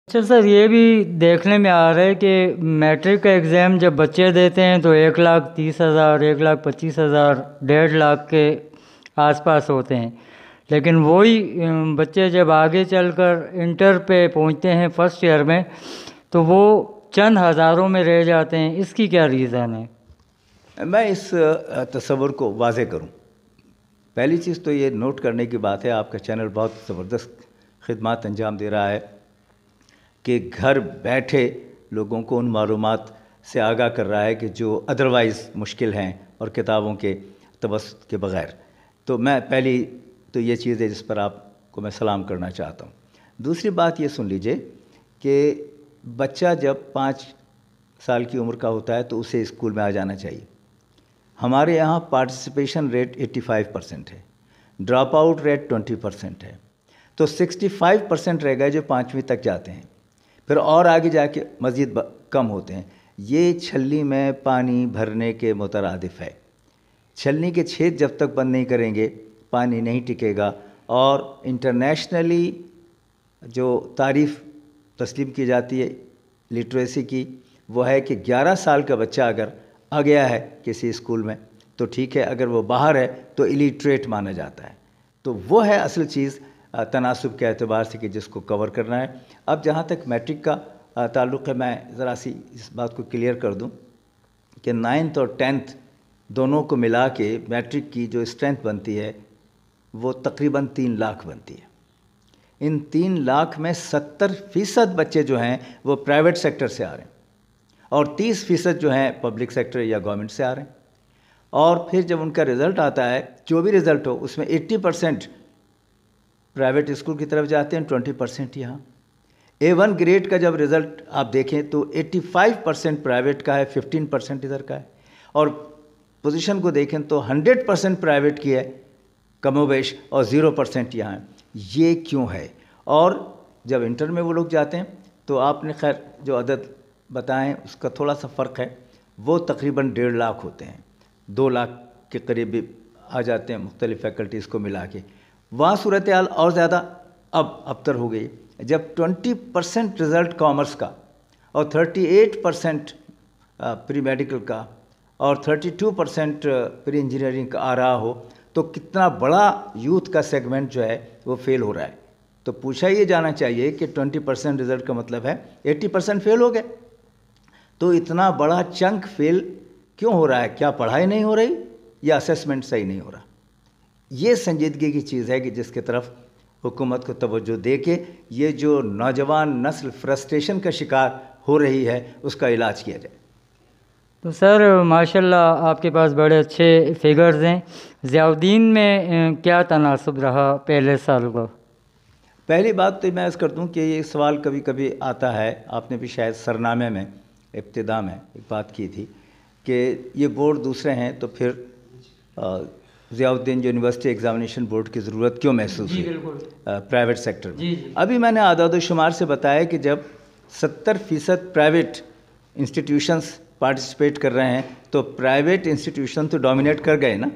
اچھا سر، یہ بھی دیکھنے میں آ رہا ہے کہ میٹرک کا ایگزام جب بچے دیتے ہیں تو 1,30,000 1,25,000 1,50,000 کے آس پاس ہوتے ہیں، لیکن وہی بچے جب آگے چل کر انٹر پہ پہنچتے ہیں فرسٹ ایئر میں تو وہ چند ہزاروں میں رہ جاتے ہیں. اس کی کیا ریزن ہے؟ میں اس تصور کو واضح کروں. پہلی چیز تو یہ نوٹ کرنے کی بات ہے، آپ کا چینل بہت زبردست خدمات انجام دے رہا ہے کہ گھر بیٹھے لوگوں کو ان معلومات سے آگاہ کر رہا ہے کہ جو ادروائز مشکل ہیں اور کتابوں کے توسط کے بغیر. تو میں پہلی تو یہ چیز ہے جس پر آپ کو میں سلام کرنا چاہتا ہوں. دوسری بات یہ سن لیجئے کہ بچہ جب 5 سال کی عمر کا ہوتا ہے تو اسے اسکول میں آ جانا چاہیے. ہمارے یہاں پارٹیسپیشن ریٹ 85% ہے، ڈراپ آؤٹ ریٹ 20% ہے، تو 65% رہ گئے جو 5ویں تک جاتے ہیں، پھر اور آگے جا کے مزید کم ہوتے ہیں. یہ چھلنی میں پانی بھرنے کے مترادف ہے. چھلنی کے چھید جب تک بند نہیں کریں گے پانی نہیں ٹکے گا. اور انٹرنیشنلی جو تعریف تسلیم کی جاتی ہے لٹریسی کی وہ ہے کہ 11 سال کا بچہ اگر آ گیا ہے کسی اسکول میں تو ٹھیک ہے، اگر وہ باہر ہے تو الیٹریٹ مانا جاتا ہے. تو وہ ہے اصل چیز تناسب کے اعتبار سے کہ جس کو کور کرنا ہے. اب جہاں تک میٹرک کا تعلق ہے، میں ذرا سی اس بات کو کلیئر کر دوں کہ 9th اور 10th دونوں کو ملا کے میٹرک کی جو اسٹرینتھ بنتی ہے وہ تقریباً 3 لاکھ بنتی ہے. ان 3 لاکھ میں 70% بچے جو ہیں وہ پرائیویٹ سیکٹر سے آ رہے ہیں اور 30% جو ہیں پبلک سیکٹر یا گورنمنٹ سے آ رہے ہیں. اور پھر جب ان کا رزلٹ آتا ہے، جو بھی رزلٹ ہو، اس میں 80% پرائیویٹ اسکول کی طرف جاتے ہیں، 20% یہاں. A1 گریڈ کا جب رزلٹ آپ دیکھیں تو 85% پرائیویٹ کا ہے، 15% ادھر کا ہے. اور پوزیشن کو دیکھیں تو 100% پرائیویٹ کی ہے کم و بیش اور 0% یہاں ہے. یہ کیوں ہے؟ اور جب انٹر میں وہ لوگ جاتے ہیں تو آپ نے خیر جو عدد بتائیں اس کا تھوڑا سا فرق ہے، وہ تقریباً 1.5 لاکھ ہوتے ہیں، 2 لاکھ کے قریب بھی آ جاتے ہیں مختلف فیکلٹیز کو ملا کے. وہاں صورتحال اور زیادہ ابتر ہو گئی جب 20% رزلٹ کامرس کا اور 38% پری میڈیکل کا اور 32% پری انجینئرنگ کا آ رہا ہو تو کتنا بڑا یوتھ کا سیگمنٹ جو ہے وہ فیل ہو رہا ہے. تو پوچھا یہ جانا چاہیے کہ 20% رزلٹ کا مطلب ہے 80% فیل ہو گئے. تو اتنا بڑا چنک فیل کیوں ہو رہا ہے؟ کیا پڑھائی نہیں ہو رہی یا اسیسمنٹ صحیح نہیں ہو رہا؟ یہ سنجیدگی کی چیز ہے کہ جس کی طرف حکومت کو توجہ دے کے یہ جو نوجوان نسل فرسٹریشن کا شکار ہو رہی ہے اس کا علاج کیا جائے. تو سر ماشاءاللہ آپ کے پاس بڑے اچھے فگرز ہیں. ضیاء الدین میں کیا تناسب رہا پہلے سال کا؟ پہلی بات تو میں عرض کر دوں کہ یہ سوال کبھی کبھی آتا ہے، آپ نے بھی شاید سرنامے میں ابتدا میں ایک بات کی تھی کہ یہ بورڈ دوسرے ہیں تو پھر ضیاء الدین یونیورسٹی ایگزامینیشن بورڈ کی ضرورت کیوں محسوس ہوئی پرائیویٹ سیکٹر میں؟ ابھی میں نے اعداد و شمار سے بتایا کہ جب 70% پرائیویٹ انسٹیٹیوشنز پارٹیسپیٹ کر رہے ہیں تو پرائیویٹ انسٹیٹیوشن تو ڈومینیٹ کر گئے نا.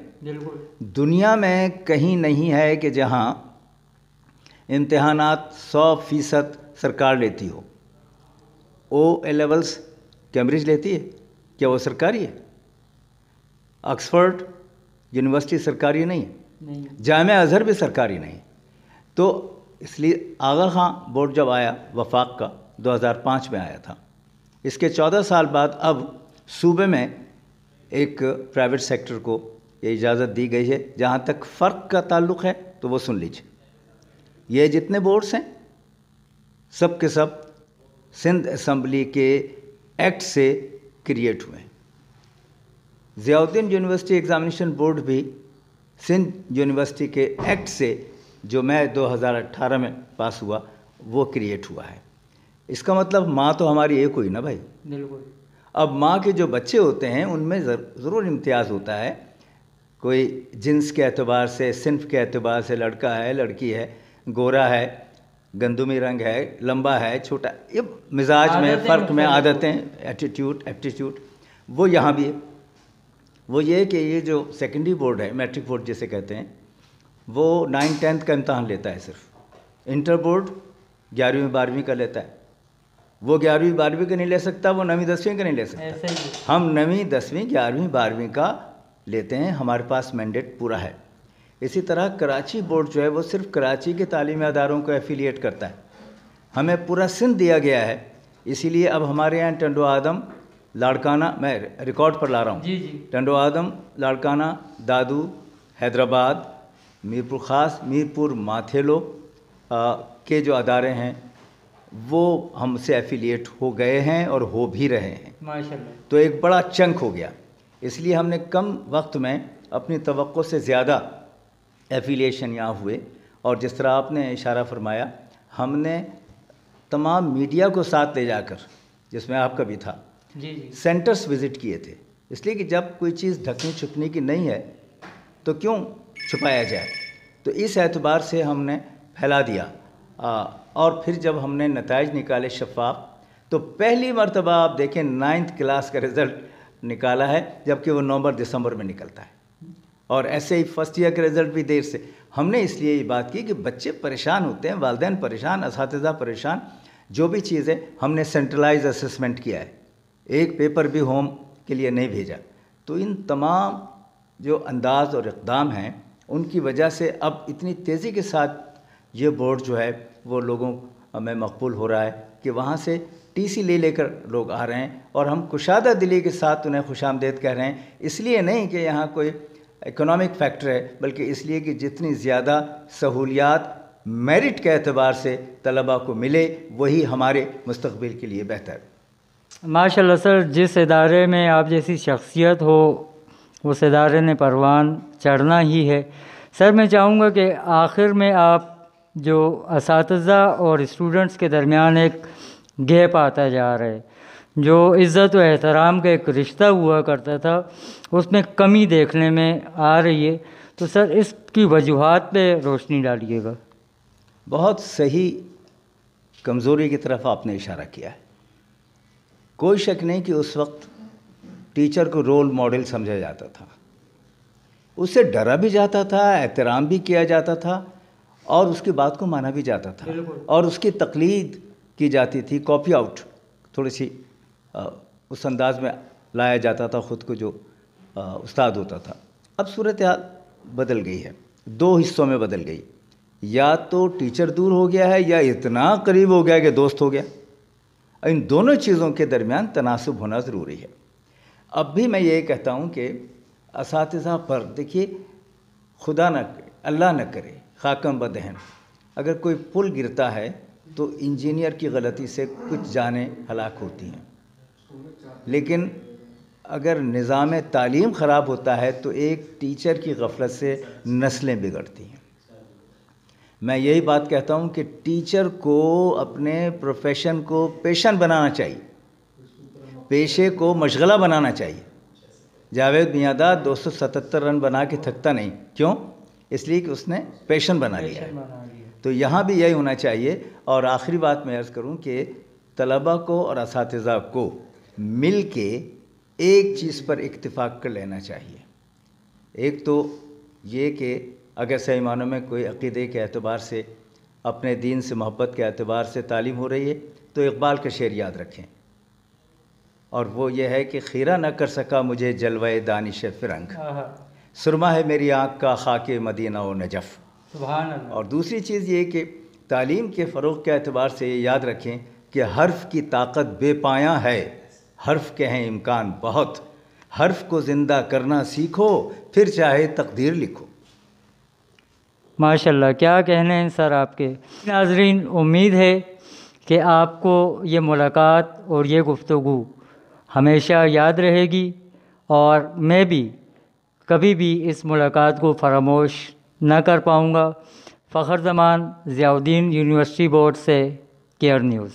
دنیا میں کہیں نہیں ہے کہ جہاں امتحانات 100% سرکار لیتی ہو. O-levels کیمبرج لیتی ہے، کیا وہ سرکاری ہے؟ آکسفورڈ یونیورسٹی سرکاری نہیں ہے، جامعہ ازہر بھی سرکاری نہیں. تو اس لیے آغا خان بورڈ جب آیا وفاق کا 2005 میں آیا تھا، اس کے 14 سال بعد اب صوبے میں ایک پرائیویٹ سیکٹر کو یہ اجازت دی گئی ہے. جہاں تک فرق کا تعلق ہے تو وہ سن لیجیے. یہ جتنے بورڈز ہیں سب کے سب سندھ اسمبلی کے ایکٹ سے کریٹ ہوئے ہیں. ضیاء الدین یونیورسٹی ایگزامینیشن بورڈ بھی سندھ یونیورسٹی کے ایکٹ سے جو میں 2018 میں پاس ہوا وہ کریٹ ہوا ہے. اس کا مطلب ماں تو ہماری ایک ہوئی نا بھائی. بالکل. اب ماں کے جو بچے ہوتے ہیں ان میں ضرور امتیاز ہوتا ہے، کوئی جنس کے اعتبار سے، صنف کے اعتبار سے، لڑکا ہے لڑکی ہے، گورا ہے، گندمی رنگ ہے، لمبا ہے، چھوٹا، یہ مزاج میں فرق میں عادتیں، ایپٹیٹیوڈ وہ یہاں بھی ہے. وہ یہ کہ یہ جو سیکنڈری بورڈ ہے، میٹرک بورڈ جسے کہتے ہیں، وہ 9th 10th کا امتحان لیتا ہے صرف. انٹر بورڈ 11ویں 12ویں کا لیتا ہے. وہ 11ویں 12ویں کا نہیں لے سکتا, وہ 9ویں 10ویں کا نہیں لے سکتا. ہم 9ویں 10ویں 11ویں 12ویں کا لیتے ہیں, ہمارے پاس مینڈیٹ پورا ہے. اسی طرح کراچی بورڈ جو ہے وہ صرف کراچی کے تعلیمی اداروں کو ایفیلیٹ کرتا ہے, ہمیں پورا سندھ دیا گیا ہے. اسی لیے اب ہمارے یہاں ٹنڈو آدم لاڑکانہ, میں ریکارڈ پر لا رہا ہوں, ٹنڈو آدم لاڑکانہ, دادو, حیدرآباد, میرپور خاص, میرپور, ماتھیلو کے جو ادارے ہیں وہ ہم سے ایفیلیٹ ہو گئے ہیں اور ہو بھی رہے ہیں ماشاءاللہ. تو ایک بڑا چنک ہو گیا. اس لیے ہم نے کم وقت میں اپنی توقع سے زیادہ ایفیلیشن یہاں ہوئے. اور جس طرح آپ نے اشارہ فرمایا, ہم نے تمام میڈیا کو ساتھ لے جا کر, جس میں آپ کا بھی تھا, سینٹرز وزٹ کیے تھے. اس لیے کہ جب کوئی چیز ڈھکنے چھپنے کی نہیں ہے تو کیوں چھپایا جائے. تو اس اعتبار سے ہم نے پھیلا دیا. اور پھر جب ہم نے نتائج نکالے شفاف, تو پہلی مرتبہ آپ دیکھیں 9th کلاس کا رزلٹ نکالا ہے, جبکہ وہ نومبر دسمبر میں نکلتا ہے. اور ایسے ہی فرسٹ ایئر کا رزلٹ بھی دیر سے. ہم نے اس لیے یہ بات کی کہ بچے پریشان ہوتے ہیں, والدین پریشان, اساتذہ پریشان. جو بھی چیز ہے ہم نے سینٹرلائز اسسمنٹ کیا ہے, ایک پیپر بھی ہوم کے لیے نہیں بھیجا. تو ان تمام جو انداز اور اقدام ہیں ان کی وجہ سے اب اتنی تیزی کے ساتھ یہ بورڈ جو ہے وہ لوگوں میں مقبول ہو رہا ہے کہ وہاں سے ٹی سی لے کر لوگ آ رہے ہیں. اور ہم کشادہ دلی کے ساتھ انہیں خوش آمدید کہہ رہے ہیں, اس لیے نہیں کہ یہاں کوئی اکنامک فیکٹر ہے, بلکہ اس لیے کہ جتنی زیادہ سہولیات میرٹ کے اعتبار سے طلباء کو ملے وہی ہمارے مستقبل کے لیے بہتر. ماشاءاللہ سر, جس ادارے میں آپ جیسی شخصیت ہو اس ادارے نے پروان چڑھنا ہی ہے. سر میں چاہوں گا کہ آخر میں آپ جو اساتذہ اور اسٹوڈنٹس کے درمیان ایک گیپ آتا جا رہا ہے, جو عزت و احترام کا ایک رشتہ ہوا کرتا تھا, اس میں کمی دیکھنے میں آ رہی ہے. تو سر اس کی وجوہات پہ روشنی ڈالیے گا. بہت صحیح کمزوری کی طرف آپ نے اشارہ کیا ہے. کوئی شک نہیں کہ اس وقت ٹیچر کو رول ماڈل سمجھا جاتا تھا, اس سے ڈرا بھی جاتا تھا, احترام بھی کیا جاتا تھا, اور اس کی بات کو مانا بھی جاتا تھا, اور اس کی تقلید کی جاتی تھی, کاپی آؤٹ تھوڑی سی اس انداز میں لایا جاتا تھا خود کو جو استاد ہوتا تھا. اب صورتحال بدل گئی ہے, دو حصوں میں بدل گئی. یا تو ٹیچر دور ہو گیا ہے یا اتنا قریب ہو گیا کہ دوست ہو گیا. ان دونوں چیزوں کے درمیان تناسب ہونا ضروری ہے. اب بھی میں یہ کہتا ہوں کہ اساتذہ پر دیکھیے, خدا نہ کرے, اللہ نہ کرے, خاکم بدہن, اگر کوئی پل گرتا ہے تو انجینئر کی غلطی سے کچھ جانیں ہلاک ہوتی ہیں, لیکن اگر نظام تعلیم خراب ہوتا ہے تو ایک ٹیچر کی غفلت سے نسلیں بگڑتی ہیں. میں یہی بات کہتا ہوں کہ ٹیچر کو اپنے پروفیشن کو پیشن بنانا چاہیے, پیشے کو مشغلہ بنانا چاہیے. جاوید میاں 277 رن بنا کے تھکتا نہیں, کیوں؟ اس لیے کہ اس نے پیشن بنا لیا ہے. تو یہاں بھی یہی ہونا چاہیے. اور آخری بات میں عرض کروں کہ طلباء کو اور اساتذہ کو مل کے ایک چیز پر اتفاق کر لینا چاہیے. ایک تو یہ کہ اگر صحیح معنوں میں کوئی عقیدے کے اعتبار سے, اپنے دین سے محبت کے اعتبار سے تعلیم ہو رہی ہے تو اقبال کا شعر یاد رکھیں, اور وہ یہ ہے کہ خیرہ نہ کر سکا مجھے جلوہ دانش فرنگ, سرما ہے میری آنکھ کا خاک مدینہ و نجف. سبحان اللہ. اور دوسری چیز یہ کہ تعلیم کے فروغ کے اعتبار سے یہ یاد رکھیں کہ حرف کی طاقت بے پایاں ہے, حرف کے ہیں امکان بہت, حرف کو زندہ کرنا سیکھو پھر چاہے تقدیر لکھو. ماشاءاللہ, کیا کہنے ہیں سر آپ کے. ناظرین, امید ہے کہ آپ کو یہ ملاقات اور یہ گفتگو ہمیشہ یاد رہے گی, اور میں بھی کبھی بھی اس ملاقات کو فراموش نہ کر پاؤں گا. فخر زمان, ضیاء الدین یونیورسٹی بورڈ سے, کیئر نیوز.